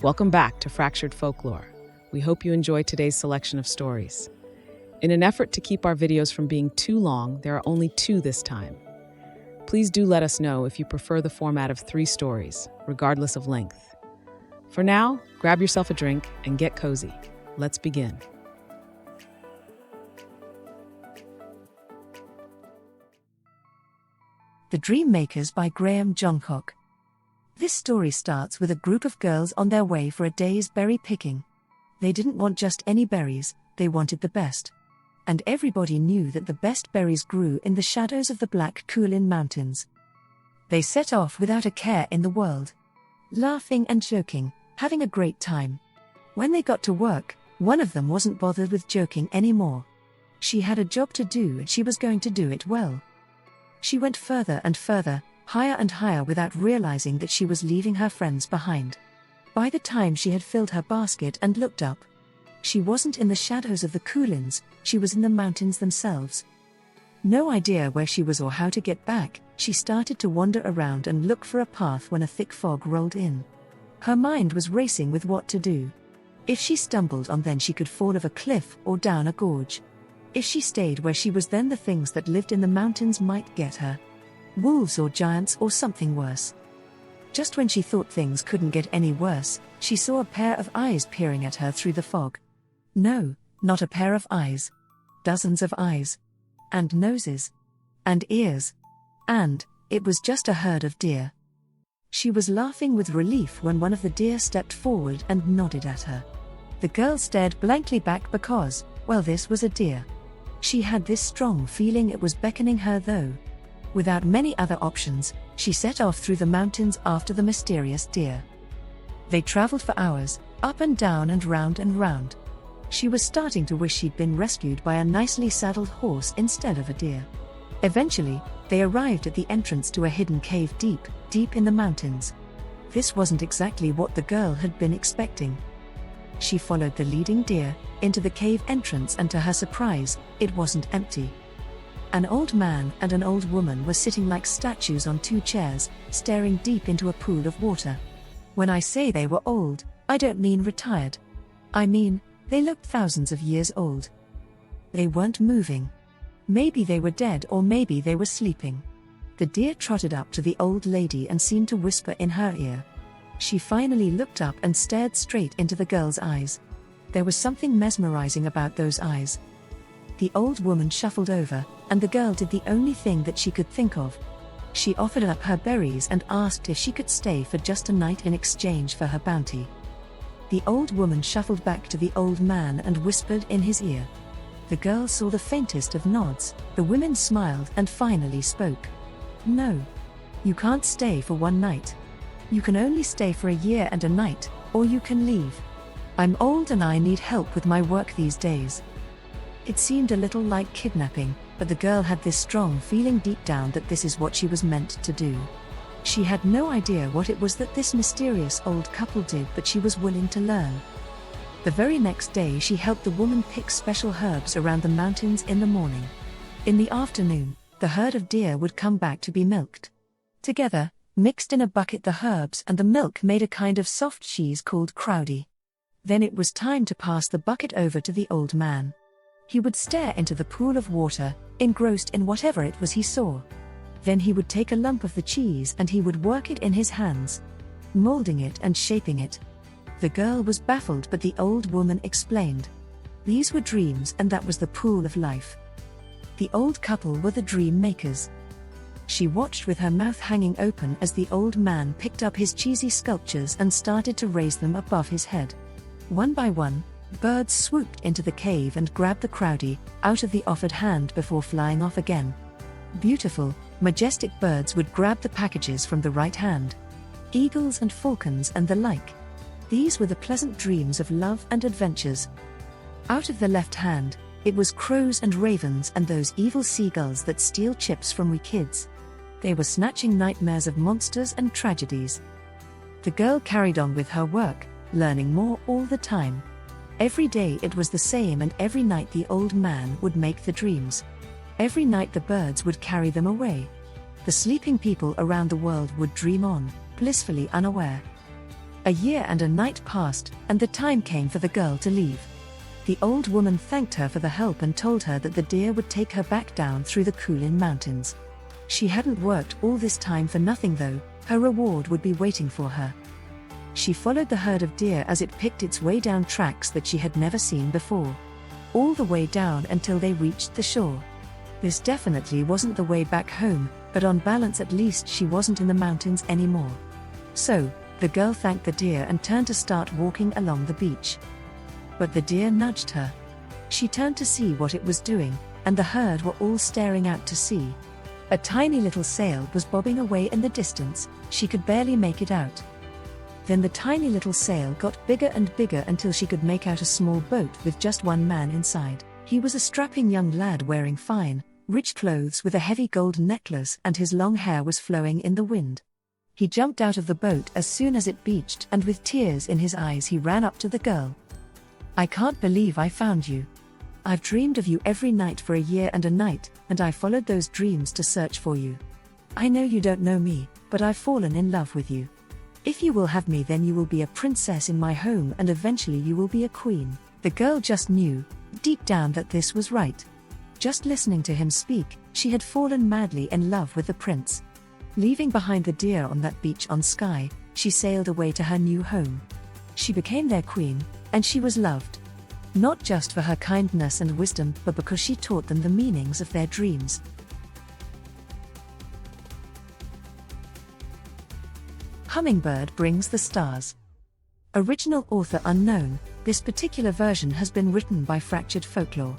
Welcome back to Fractured Folklore. We hope you enjoy today's selection of stories. In an effort to keep our videos from being too long, there are only 2 this time. Please do let us know if you prefer the format of 3 stories, regardless of length. For now, grab yourself a drink and get cozy. Let's begin. The Dream Makers by Graeme Johncok. This story starts with a group of girls on their way for a day's berry picking. They didn't want just any berries, they wanted the best. And everybody knew that the best berries grew in the shadows of the black Columbian mountains. They set off without a care in the world, laughing and joking, having a great time. When they got to work, one of them wasn't bothered with joking anymore. She had a job to do and she was going to do it well. She went further and further, higher and higher without realizing that she was leaving her friends behind. By the time she had filled her basket and looked up, she wasn't in the shadows of the Columbians, she was in the mountains themselves. No idea where she was or how to get back, she started to wander around and look for a path when a thick fog rolled in. Her mind was racing with what to do. If she stumbled on, then she could fall off a cliff or down a gorge. If she stayed where she was, then the things that lived in the mountains might get her. Wolves or giants or something worse. Just when she thought things couldn't get any worse, she saw a pair of eyes peering at her through the fog. No, not a pair of eyes. Dozens of eyes. And noses. And ears. And it was just a herd of deer. She was laughing with relief when one of the deer stepped forward and nodded at her. The girl stared blankly back because, well, this was a deer. She had this strong feeling it was beckoning her though. Without many other options, she set off through the mountains after the mysterious deer. They traveled for hours, up and down and round and round. She was starting to wish she'd been rescued by a nicely saddled horse instead of a deer. Eventually, they arrived at the entrance to a hidden cave deep, deep in the mountains. This wasn't exactly what the girl had been expecting. She followed the leading deer into the cave entrance, and to her surprise, it wasn't empty. An old man and an old woman were sitting like statues on 2 chairs, staring deep into a pool of water. When I say they were old, I don't mean retired. I mean, they looked thousands of years old. They weren't moving. Maybe they were dead or maybe they were sleeping. The deer trotted up to the old lady and seemed to whisper in her ear. She finally looked up and stared straight into the girl's eyes. There was something mesmerizing about those eyes. The old woman shuffled over, and the girl did the only thing that she could think of. She offered up her berries and asked if she could stay for just a night in exchange for her bounty. The old woman shuffled back to the old man and whispered in his ear. The girl saw the faintest of nods, the women smiled and finally spoke. No. You can't stay for 1 night. You can only stay for a year and a night, or you can leave. I'm old and I need help with my work these days. It seemed a little like kidnapping, but the girl had this strong feeling deep down that this is what she was meant to do. She had no idea what it was that this mysterious old couple did, but she was willing to learn. The very next day she helped the woman pick special herbs around the mountains in the morning. In the afternoon, the herd of deer would come back to be milked. Together, mixed in a bucket, the herbs and the milk made a kind of soft cheese called crowdy. Then it was time to pass the bucket over to the old man. He would stare into the pool of water, engrossed in whatever it was he saw. Then he would take a lump of the cheese and he would work it in his hands, molding it and shaping it. The girl was baffled, but the old woman explained. These were dreams and that was the pool of life. The old couple were the dream makers. She watched with her mouth hanging open as the old man picked up his cheesy sculptures and started to raise them above his head. One by one, birds swooped into the cave and grabbed the crowdy out of the offered hand before flying off again. Beautiful, majestic birds would grab the packages from the right hand. Eagles and falcons and the like. These were the pleasant dreams of love and adventures. Out of the left hand, it was crows and ravens and those evil seagulls that steal chips from we kids. They were snatching nightmares of monsters and tragedies. The girl carried on with her work, learning more all the time. Every day it was the same, and every night the old man would make the dreams. Every night the birds would carry them away. The sleeping people around the world would dream on, blissfully unaware. A year and a night passed, and the time came for the girl to leave. The old woman thanked her for the help and told her that the deer would take her back down through the Columbian mountains. She hadn't worked all this time for nothing though, her reward would be waiting for her. She followed the herd of deer as it picked its way down tracks that she had never seen before. All the way down until they reached the shore. This definitely wasn't the way back home, but on balance at least she wasn't in the mountains anymore. So, the girl thanked the deer and turned to start walking along the beach. But the deer nudged her. She turned to see what it was doing, and the herd were all staring out to sea. A tiny little sail was bobbing away in the distance, she could barely make it out. Then the tiny little sail got bigger and bigger until she could make out a small boat with just one man inside. He was a strapping young lad wearing fine, rich clothes with a heavy gold necklace, and his long hair was flowing in the wind. He jumped out of the boat as soon as it beached, and with tears in his eyes he ran up to the girl. "I can't believe I found you. I've dreamed of you every night for a year and a night, and I followed those dreams to search for you. I know you don't know me, but I've fallen in love with you. If you will have me, then you will be a princess in my home, and eventually you will be a queen." The girl just knew, deep down, that this was right. Just listening to him speak, she had fallen madly in love with the prince. Leaving behind the deer on that beach on Skye, she sailed away to her new home. She became their queen, and she was loved. Not just for her kindness and wisdom, but because she taught them the meanings of their dreams. Hummingbird brings the stars. Original author unknown, this particular version has been written by Fractured Folklore.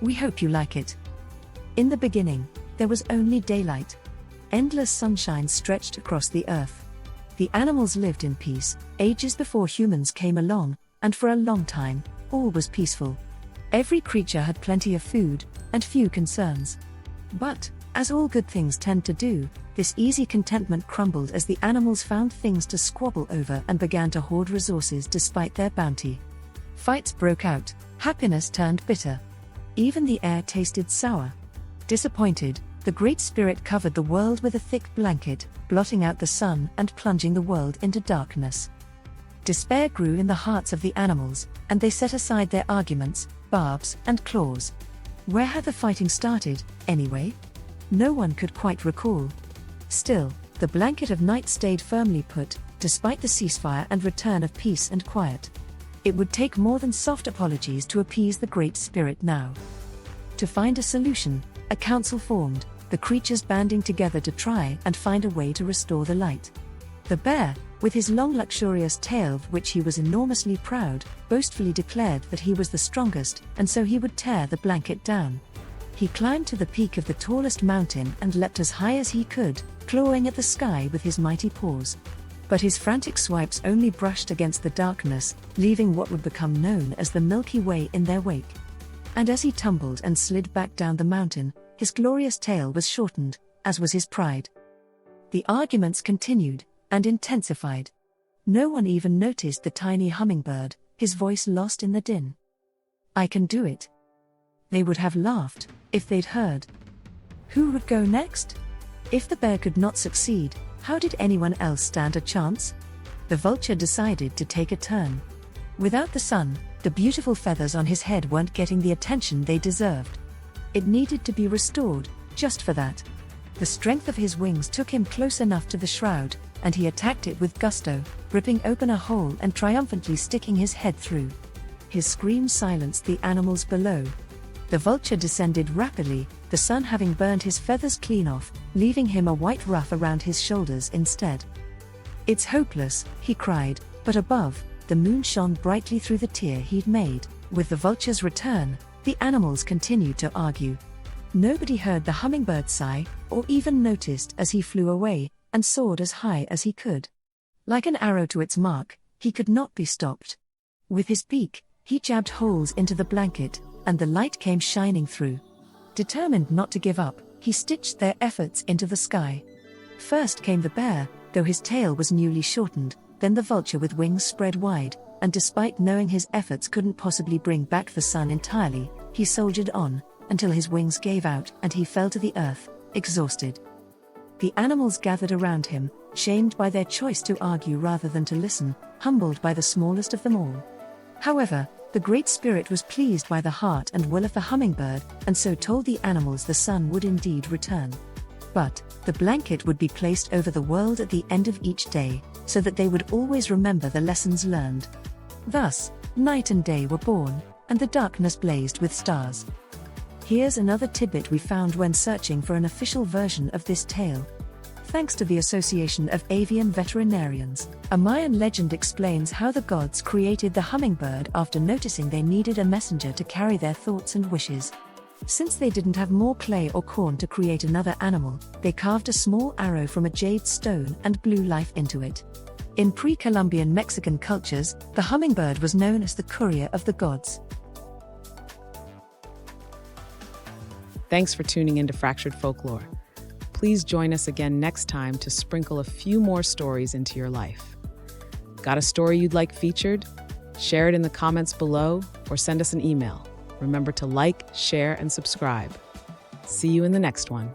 We hope you like it. In the beginning, there was only daylight. Endless sunshine stretched across the earth. The animals lived in peace, ages before humans came along, and for a long time, all was peaceful. Every creature had plenty of food, and few concerns. But, as all good things tend to do, this easy contentment crumbled as the animals found things to squabble over and began to hoard resources despite their bounty. Fights broke out, happiness turned bitter. Even the air tasted sour. Disappointed, the Great Spirit covered the world with a thick blanket, blotting out the sun and plunging the world into darkness. Despair grew in the hearts of the animals, and they set aside their arguments, barbs, and claws. Where had the fighting started, anyway? No one could quite recall. Still, the blanket of night stayed firmly put, despite the ceasefire and return of peace and quiet. It would take more than soft apologies to appease the Great Spirit now. To find a solution, a council formed, the creatures banding together to try and find a way to restore the light. The bear, with his long luxurious tail of which he was enormously proud, boastfully declared that he was the strongest, and so he would tear the blanket down. He climbed to the peak of the tallest mountain and leapt as high as he could, clawing at the sky with his mighty paws. But his frantic swipes only brushed against the darkness, leaving what would become known as the Milky Way in their wake. And as he tumbled and slid back down the mountain, his glorious tail was shortened, as was his pride. The arguments continued, and intensified. No one even noticed the tiny hummingbird, his voice lost in the din. "I can do it." They would have laughed, if they'd heard. Who would go next? If the bear could not succeed, how did anyone else stand a chance? The vulture decided to take a turn. Without the sun, the beautiful feathers on his head weren't getting the attention they deserved. It needed to be restored, just for that. The strength of his wings took him close enough to the shroud, and he attacked it with gusto, ripping open a hole and triumphantly sticking his head through. His scream silenced the animals below. The vulture descended rapidly, the sun having burned his feathers clean off, leaving him a white ruff around his shoulders instead. "It's hopeless," he cried, but above, the moon shone brightly through the tear he'd made. With the vulture's return, the animals continued to argue. Nobody heard the hummingbird sigh, or even noticed as he flew away, and soared as high as he could. Like an arrow to its mark, he could not be stopped. With his beak, he jabbed holes into the blanket, and the light came shining through. Determined not to give up, he stitched their efforts into the sky. First came the bear, though his tail was newly shortened, then the vulture with wings spread wide, and despite knowing his efforts couldn't possibly bring back the sun entirely, he soldiered on, until his wings gave out and he fell to the earth, exhausted. The animals gathered around him, shamed by their choice to argue rather than to listen, humbled by the smallest of them all. However, the Great Spirit was pleased by the heart and will of the hummingbird, and so told the animals the sun would indeed return. But the blanket would be placed over the world at the end of each day, so that they would always remember the lessons learned. Thus, night and day were born, and the darkness blazed with stars. Here's another tidbit we found when searching for an official version of this tale. Thanks to the Association of Avian Veterinarians, a Mayan legend explains how the gods created the hummingbird after noticing they needed a messenger to carry their thoughts and wishes. Since they didn't have more clay or corn to create another animal, they carved a small arrow from a jade stone and blew life into it. In pre-Columbian Mexican cultures, the hummingbird was known as the courier of the gods. Thanks for tuning into Fractured Folklore. Please join us again next time to sprinkle a few more stories into your life. Got a story you'd like featured? Share it in the comments below or send us an email. Remember to like, share, and subscribe. See you in the next one.